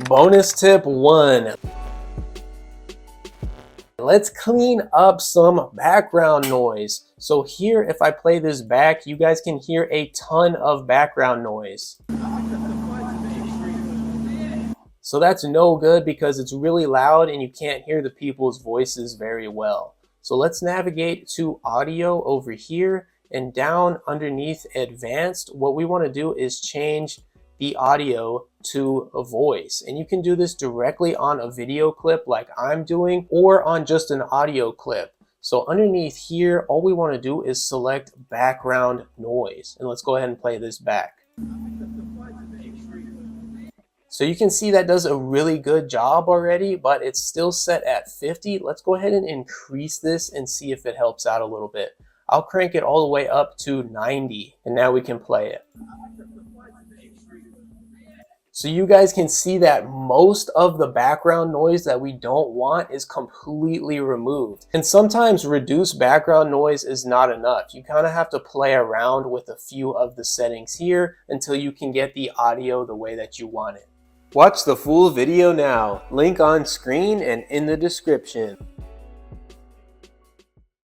Bonus tip 1. Let's clean up some background noise. So here, if I play this back, you guys can hear a ton of background noise. So that's no good because it's really loud and you can't hear the people's voices very well. So let's navigate to audio over here, and down underneath advanced, what we want to do is change the audio to a voice. And you can do this directly on a video clip like I'm doing, or on just an audio clip. So underneath here, all we want to do is select background noise. And let's go ahead and play this back. So you can see that does a really good job already, but it's still set at 50. Let's go ahead and increase this and see if it helps out a little bit. I'll crank it all the way up to 90, and now we can play it. So you guys can see that most of the background noise that we don't want is completely removed. And sometimes reduced background noise is not enough. You kind of have to play around with a few of the settings here until you can get the audio the way that you want it. Watch the full video now. Link on screen and in the description.